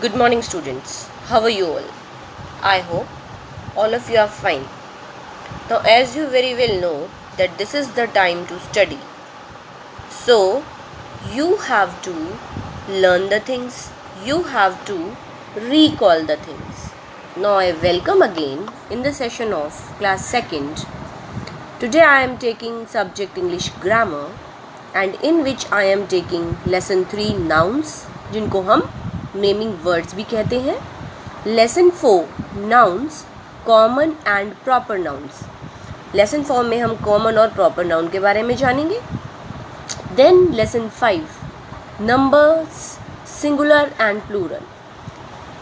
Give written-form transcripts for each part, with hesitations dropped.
Good morning, students. How are you all? I hope all of you are fine. Now, as you very well know that this is the time to study. So, you have to learn the things. You have to recall the things. Now, I welcome again in the session of class 2nd. Today, I am taking subject English Grammar and in which I am taking lesson 3 nouns जिनको हम naming words भी कहते हैं. Lesson 4 nouns common and proper nouns. Lesson 4 में हम common और proper noun के बारे में जानेंगे. Then lesson 5 numbers singular and plural.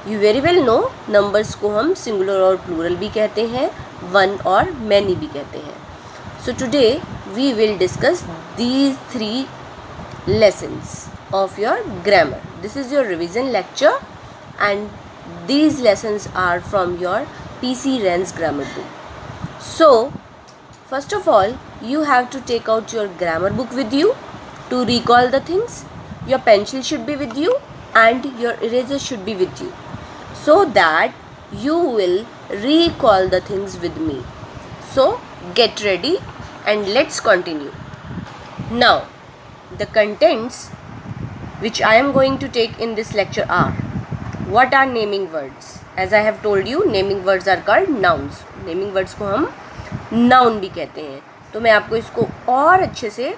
You very well know numbers को हम सिंगुलर और प्लूरल भी कहते हैं, वन और मैनी भी कहते हैं. So today we will discuss these 3 lessons of your grammar. This is your revision lecture and these lessons are from your PC Ren's grammar book. So first of all you have to take out your grammar book with you to recall the things. Your pencil should be with you and your eraser should be with you so that you will recall the things with me. So get ready and let's continue. Now the contents which I am going to take in this lecture are: what are naming words? As I have told you, naming words are called nouns. Naming words को हम noun भी कहते हैं. तो मैं आपको इसको और अच्छे से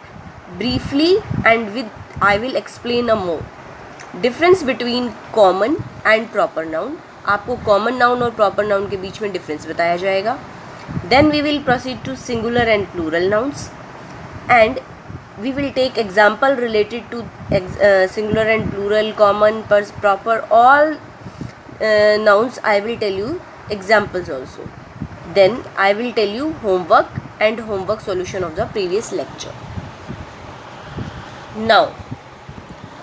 briefly and with I will explain a more. Difference between common and proper noun. आपको common noun और proper noun के बीच में difference बताया जाएगा. Then we will proceed to singular and plural nouns and we will take example related to singular and plural, common, proper, all nouns. I will tell you examples also. Then I will tell you homework and homework solution of the previous lecture. Now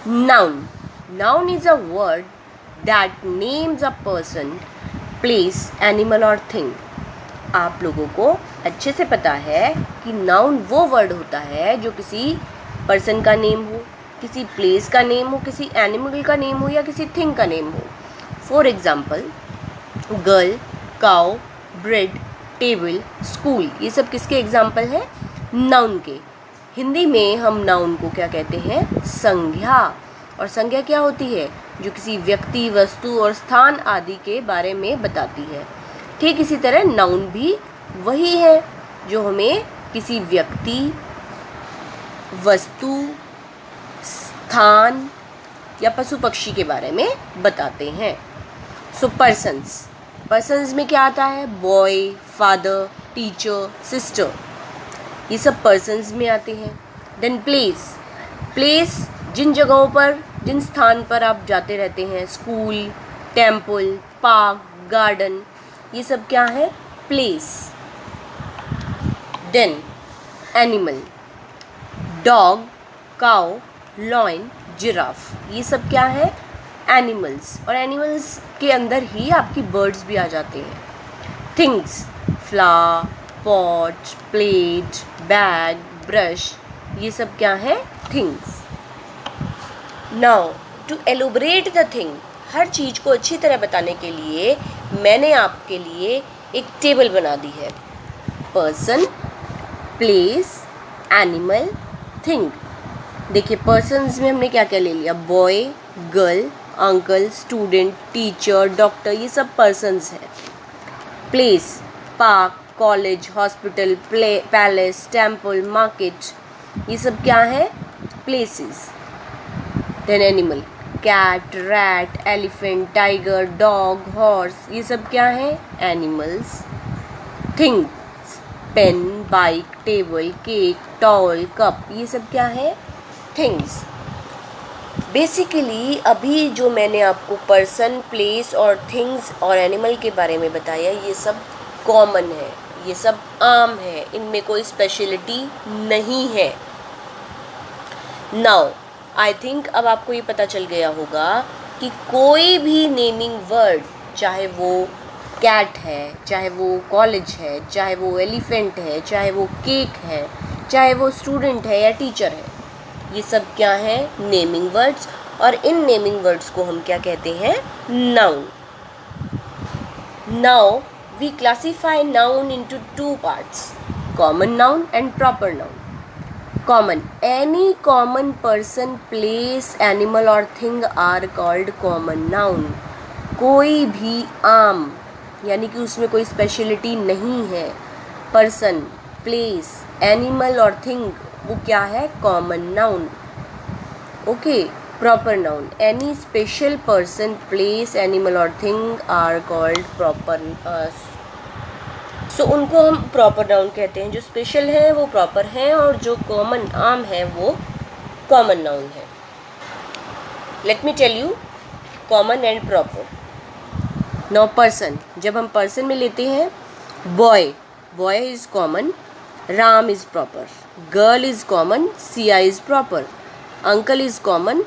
noun. Noun is a word that names a person, place, animal or thing. आप लोगों को अच्छे से पता है कि noun वो word होता है जो किसी पर्सन का नेम हो, किसी प्लेस का नेम हो, किसी एनिमल का नेम हो या किसी थिंग का नेम हो. For example girl, cow, bread, table, school, ये सब किसके एग्जाम्पल हैं? नाउन के. हिंदी में हम नाउन को क्या कहते हैं? संज्ञा. और संज्ञा क्या होती है? जो किसी व्यक्ति, वस्तु और स्थान आदि के बारे में बताती है. ठीक इसी तरह नाउन भी वही है जो हमें किसी व्यक्ति, वस्तु, स्थान या पशु पक्षी के बारे में बताते हैं. सो पर्सन्स में क्या आता है? बॉय, फादर, टीचर, सिस्टर, ये सब पर्सन्स में आते हैं. देन प्लेस जिन जगहों पर, जिन स्थान पर आप जाते रहते हैं, स्कूल, टेम्पल, पार्क, गार्डन, ये सब क्या है? Place. Then animal, dog, cow, lion, giraffe, ये सब क्या है? एनिमल्स. और एनिमल्स के अंदर ही आपकी बर्ड्स भी आ जाते हैं. Things, flower, pot, plate, bag, brush, ये सब क्या है? Things. Now to elaborate the thing, हर चीज़ को अच्छी तरह बताने के लिए मैंने आपके लिए एक टेबल बना दी है. Person, place, animal, thing. देखिए पर्सन्स में हमने क्या क्या ले लिया? Boy, girl, uncle, student, teacher, doctor, ये सब पर्सन्स हैं. Place, park, college, hospital, palace, temple, market, ये सब क्या है? Places. Then animal, cat, rat, elephant, tiger, dog, horse, ये सब क्या है? Animals. Things, pen, bike, table, cake, towel, cup, ये सब क्या है? थिंग्स. बेसिकली अभी जो मैंने आपको पर्सन, प्लेस और थिंग्स और एनिमल के बारे में बताया, ये सब कॉमन है, ये सब आम है, इनमें कोई स्पेशलिटी नहीं है. नाउ आई थिंक अब आपको ये पता चल गया होगा कि कोई भी नेमिंग वर्ड, चाहे वो कैट है, चाहे वो कॉलेज है, चाहे वो एलिफेंट है, चाहे वो केक है, चाहे वो स्टूडेंट है या टीचर है, ये सब क्या है? Naming words. और इन नेमिंग वर्ड्स को हम क्या कहते हैं? Noun. Now we classify noun into two parts, common noun and proper noun. Common, any common person, place, animal और thing are called common noun. कोई भी आम, यानी कि उसमें कोई स्पेशलिटी नहीं है, पर्सन, प्लेस, एनिमल और थिंग, वो क्या है? Common noun. Okay. Proper noun, any special person, place, animal और थिंग आर कॉल्ड प्रॉपर. सो उनको हम प्रॉपर नाउन कहते हैं. जो स्पेशल है वो प्रॉपर है और जो कॉमन आम है वो कॉमन नाउन है. Let me tell you common and proper. Now person, जब हम पर्सन में लेते हैं, boy, boy is common, Ram is proper, girl is common, Siya is proper, uncle is common,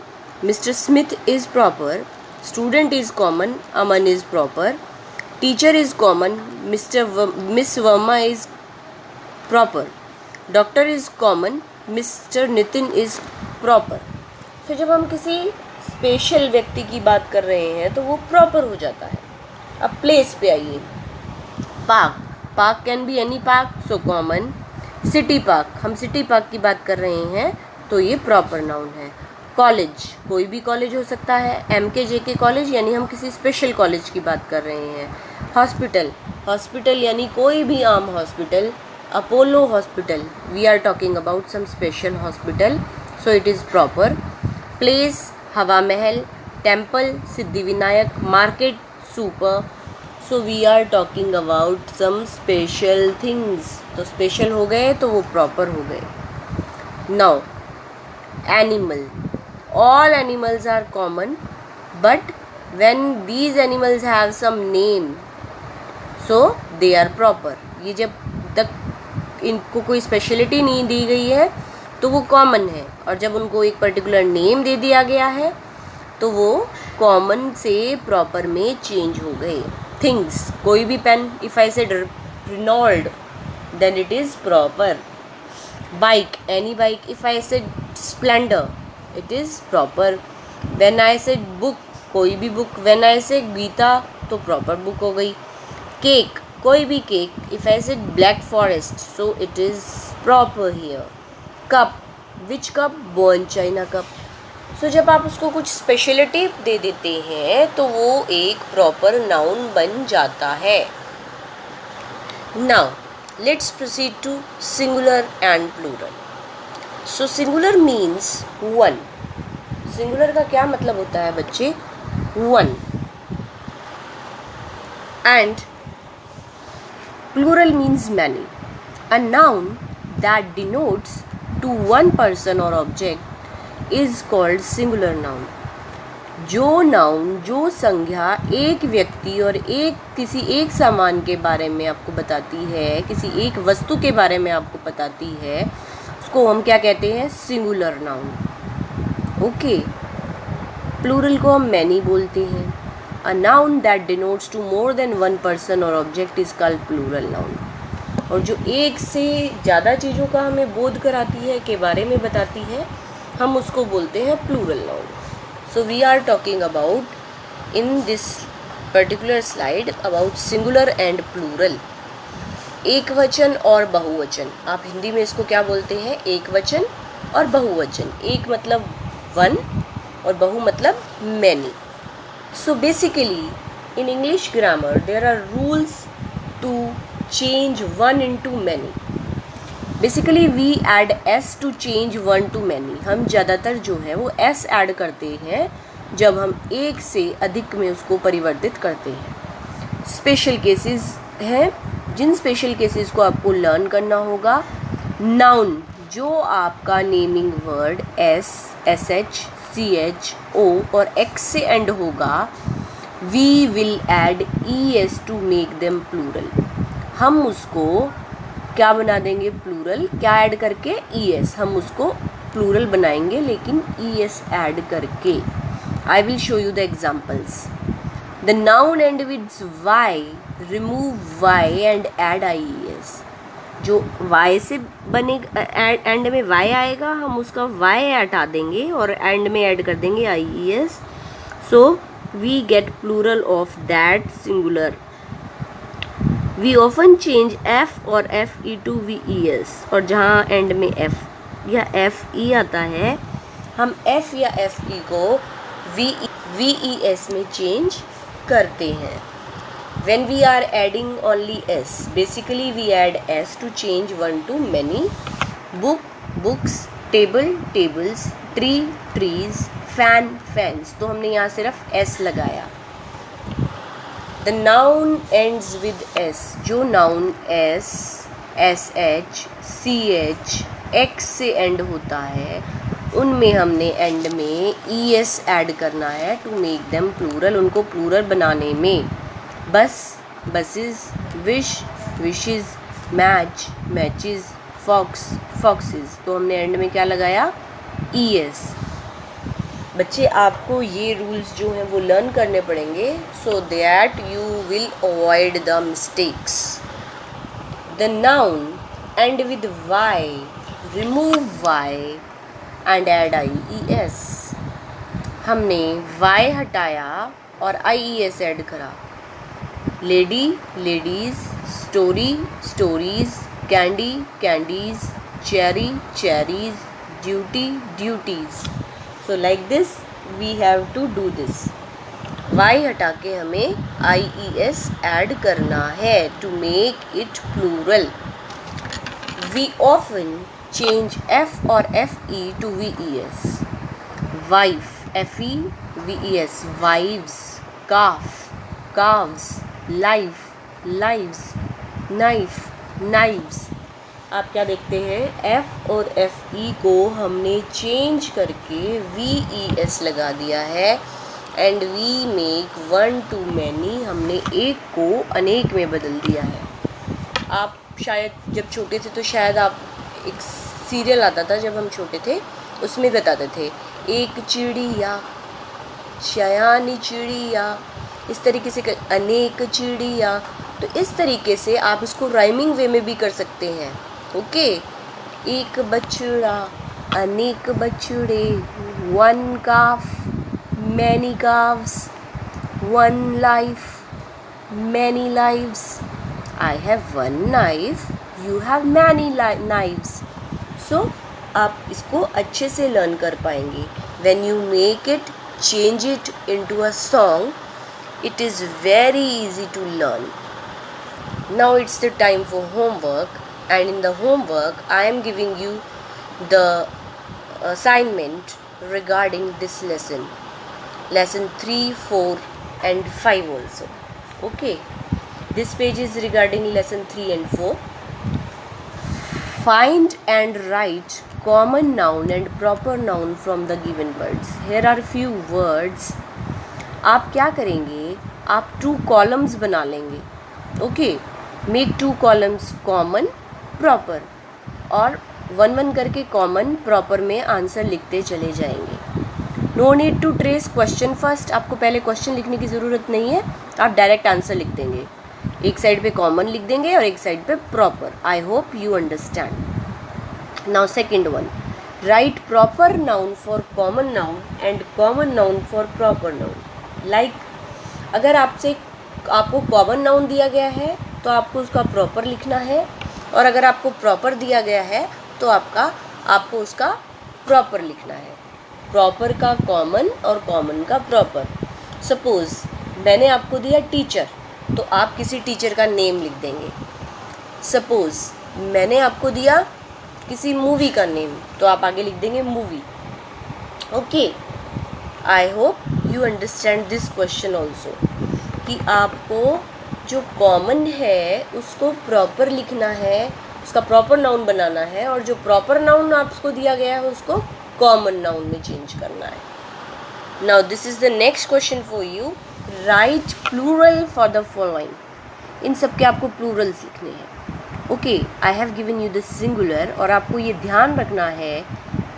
Mr. Smith is proper, student is common, Aman is proper, teacher is common, Miss Verma is proper, doctor is common, Mr. Nitin is proper. तो जब हम किसी special व्यक्ति की बात कर रहे हैं तो वो प्रॉपर हो जाता है. अब प्लेस पे आइए. Park, park can be any park, so common. City park, हम सिटी पार्क की बात कर रहे हैं तो ये प्रॉपर नाउन है. कॉलेज, कोई भी कॉलेज हो सकता है, MKJK कॉलेज यानी हम किसी स्पेशल कॉलेज की बात कर रहे हैं. हॉस्पिटल, हॉस्पिटल यानी कोई भी आम hospital. Apollo hospital, we are talking about some special hospital, so it is proper. Place, Hawa Mahal, temple, Siddhi Vinayak, market, super, so we are talking about some special things. तो स्पेशल हो गए तो वो प्रॉपर हो गए. Now animal, all animals are common, but when these animals have some name, so they are proper. ये जब तक इनको कोई स्पेशलिटी नहीं दी गई है तो वो कॉमन है, और जब उनको एक पर्टिकुलर नेम दे दिया गया है तो वो कॉमन से प्रॉपर में चेंज हो गए. थिंग्स, कोई भी pen, if I said Renault, then it is proper. Bike, any bike, if I said Splendor, it is proper. When I said book, कोई भी book, when I say Gita तो proper book हो गई. Cake, कोई भी cake, if I said Black Forest, so it is proper here. Cup, which cup? Bon China cup. So जब आप उसको कुछ स्पेशलिटी दे देते हैं तो वो एक प्रॉपर नाउन बन जाता है. Now let's proceed to singular and plural. So singular means one. Singular का क्या मतलब होता है बच्चे? One. And plural means many. A noun that denotes to one person or object is called singular noun. जो नाउन, जो संज्ञा एक व्यक्ति और किसी एक सामान के बारे में आपको बताती है, किसी एक वस्तु के बारे में आपको बताती है, उसको हम क्या कहते हैं? Singular noun. ओके. प्लूरल को हम मैनी बोलते हैं. A noun that denotes to more than one person और object is called plural noun. और जो एक से ज़्यादा चीज़ों का हमें बोध कराती है, के बारे में बताती है, हम उसको बोलते हैं plural noun. So we are talking about in this particular slide about singular and plural. एक वचन और बहुवचन. आप हिंदी में इसको क्या बोलते हैं? एक वचन और बहुवचन. एक मतलब वन और बहु मतलब many. So basically in English grammar there are rules to change one into many. Basically we add S to change one to many. हम ज़्यादातर जो है वो एस ऐड करते हैं जब हम एक से अधिक में उसको परिवर्तित करते हैं. स्पेशल केसेस हैं, जिन स्पेशल केसेस को आपको लर्न करना होगा. नाउन, जो आपका naming word S, S H, C H, O और एक्स से एंड होगा, we will add E S to make them plural. हम उसको क्या बना देंगे? प्लूरल. क्या ऐड करके? E S. हम उसको प्लूरल बनाएंगे लेकिन ई एस ऐड करके. I will show you the examples. The noun end with Y, remove Y and add I E S. जो y से बने एंड में y आएगा, हम उसका y हटा देंगे और एंड में ऐड कर देंगे ies. So we get plural of that singular. We often change f और fe टू ves, और जहाँ एंड में f या fe आता है, हम f या fe को ves में चेंज करते हैं. When we are adding only s, basically we add s to change one to many. Books, table, tables, tree, trees, fan, fans. तो हमने यहाँ सिर्फ s लगाया. The noun ends with s. जो noun s, sh, ch, x से end होता है, उनमें हमने एंड में es ऐड करना है to make them plural. उनको प्लूरल बनाने में bus, buses, wish, wishes, match, matches, fox, foxes. तो हमने एंड में क्या लगाया? es. बच्चे आपको ये रूल्स जो हैं वो लर्न करने पड़ेंगे so that you will avoid the mistakes. The noun end with y, remove y and add ies. हमने y हटाया और ies ऐड करा. Lady, ladies, story, stories, candy, candies, cherry, cherries, duty, duties. So like this we have to do this. y हटा के हमें ies add करना है to make it plural. We often change f और fe to ves. Wife, fe, ves, wives, calf, calves, life, lives, knife, knives. आप क्या देखते हैं? f और fe को हमने चेंज करके ves लगा दिया है. And we make one to many. हमने एक को अनेक में बदल दिया है. आप शायद जब छोटे थे तो शायद आप एक सीरियल आता था जब हम छोटे थे, उसमें बताते थे एक चिड़िया, शयानी चिड़िया, इस तरीके से अनेक चिड़िया. तो इस तरीके से आप इसको राइमिंग वे में भी कर सकते हैं. ओके. एक बछड़ा, अनेक बछड़े, one calf, many calves, one life, many lives. I have one knife, you have many knives. So आप इसको अच्छे से लर्न कर पाएंगे. When you make it, change it into a song, it is very easy to learn. Now it's the time for homework, and in the homework I am giving you the assignment regarding this lesson 3, 4 and 5 also. Okay, this page is regarding lesson 3 and 4. Find and write common noun and proper noun from the given words. Here are few words. आप क्या करेंगे? आप 2 columns बना लेंगे. Okay, make 2 columns common, proper, और 1-1 करके common, proper में answer लिखते चले जाएंगे. No need to trace question first. आपको पहले क्वेश्चन लिखने की ज़रूरत नहीं है, आप डायरेक्ट आंसर लिख देंगे. एक साइड पे कॉमन लिख देंगे और एक साइड पे proper. I hope you understand. Now second one, right proper noun for common noun and common noun for proper noun. Like अगर आपको कॉमन नाउन दिया गया है तो आपको उसका प्रॉपर लिखना है, और अगर आपको प्रॉपर दिया गया है तो आपको उसका प्रॉपर लिखना है. प्रॉपर का कॉमन और कॉमन का प्रॉपर. सपोज मैंने आपको दिया टीचर, तो आप किसी टीचर का नेम लिख देंगे. सपोज मैंने आपको दिया किसी मूवी का नेम, तो आप आगे लिख देंगे movie. Okay, I hope you understand this question also, कि आपको जो कॉमन है उसको प्रॉपर लिखना है, उसका प्रॉपर नाउन बनाना है, और जो प्रॉपर नाउन आपको दिया गया है उसको कॉमन नाउन में चेंज करना है. Now this is the next question for you. Write plural for the following. इन सब के आपको प्लूरल्स लिखने हैं. Okay, I have given you the singular, और आपको ये ध्यान रखना है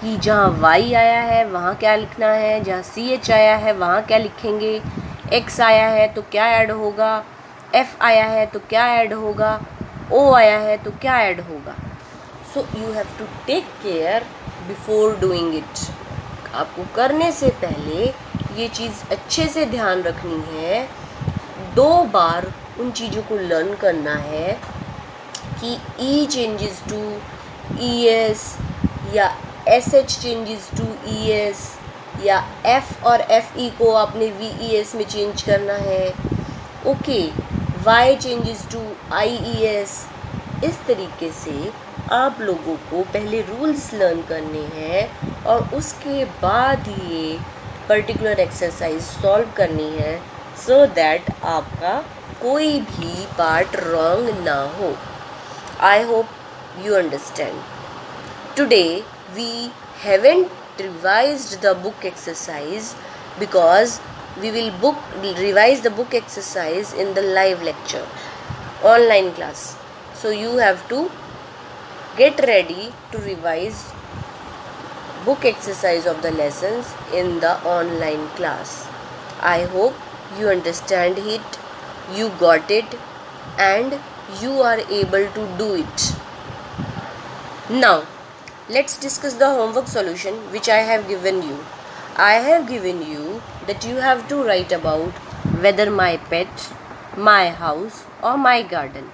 कि जहाँ y आया है वहाँ क्या लिखना है, जहाँ ch आया है वहाँ क्या लिखेंगे, x आया है तो क्या ऐड होगा, f आया है तो क्या ऐड होगा. ओ आया है तो क्या ऐड होगा. So you have to take care before doing it. आपको करने से पहले ये चीज़ अच्छे से ध्यान रखनी है, 2 बार उन चीज़ों को लर्न करना है कि E changes to E S या S H changes to E S या एफ और एफ ई को आपने वी ई एस में चेंज करना है. Okay, Y changes to I E S. इस तरीके से आप लोगों को पहले रूल्स लर्न करने हैं और उसके बाद ये पर्टिकुलर एक्सरसाइज सॉल्व करनी है, सो दैट आपका कोई भी पार्ट रॉन्ग ना हो. I hope you understand. Today we haven't revised the book exercise because we will revise the book exercise in the live lecture, online class. So you have to get ready to revise book exercise of the lessons in the online class. I hope you understand it, you got it, and you are able to do it. Now, let's discuss the homework solution which I have given you. I have given you that you have to write about whether my pet, my house or my garden.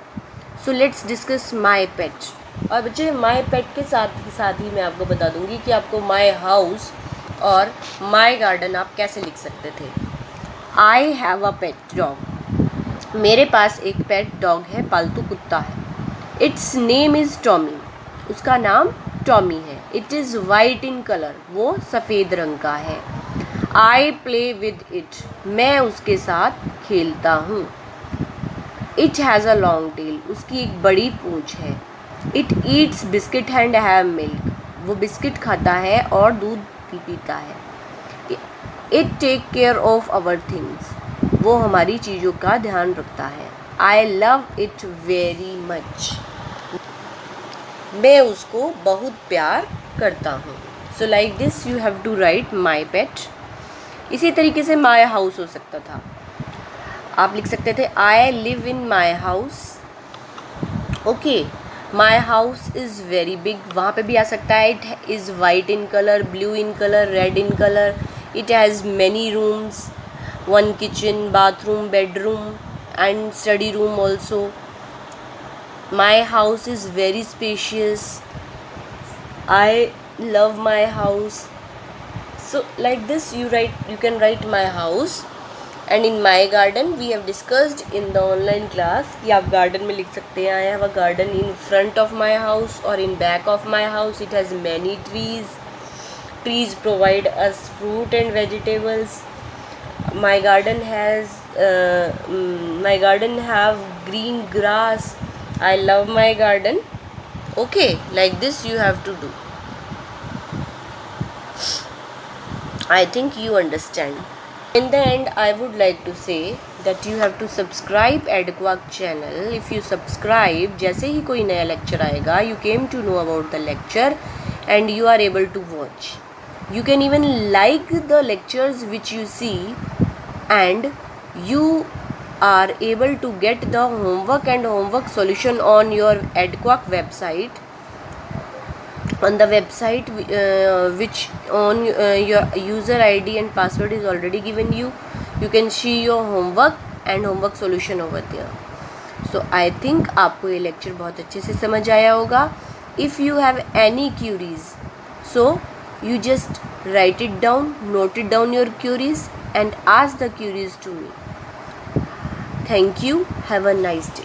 So let's discuss my pet. और बच्चे my pet के साथ ही मैं आपको बता दूंगी कि आपको my house और my garden आप कैसे लिख सकते थे. I have a pet dog. मेरे पास एक पेट डॉग है, पालतू कुत्ता है. Its name is Tommy. उसका नाम टॉमी है. It is white in colour. वो सफ़ेद रंग का है. I play with it. मैं उसके साथ खेलता हूँ. It has a long tail. उसकी एक बड़ी पूँछ है. It eats biscuit and have milk. वो बिस्किट खाता है और दूध भी पीता है. It take care of our things. वो हमारी चीज़ों का ध्यान रखता है. I love it very much. मैं उसको बहुत प्यार करता हूँ. So like this you have to write my pet. इसी तरीके से माई हाउस हो सकता था. आप लिख सकते थे I live in my house. Okay, my house is very big. वहाँ पे भी आ सकता है. It is white in colour, blue in colour, red in colour. It has many rooms, 1 kitchen, bathroom, bedroom and study room also. My house is very spacious. I love my house. So like this you can write my house. And in my garden we have discussed in the online class कि आप garden में लिख सकते हैं. I have a garden in front of my house or in back of my house. It has many trees. Trees provide us fruit and vegetables. My garden have green grass. I love my garden. Okay, like this you have to do. I think you understand. In the end, I would like to say that you have to subscribe EdQuack channel. If you subscribe, जैसे ही कोई नया lecture आएगा, you came to know about the lecture and you are able to watch. You can even like the lectures which you see, and you are able to get the homework and homework solution on your EdQuack website. On the website which on your user ID and password is already given you. You can see your homework and homework solution over there. So I think आपको ये lecture बहुत अच्छे से समझ आया होगा. If you have any queries, so you just write it down, note it down your queries and ask the queries to me. Thank you. Have a nice day.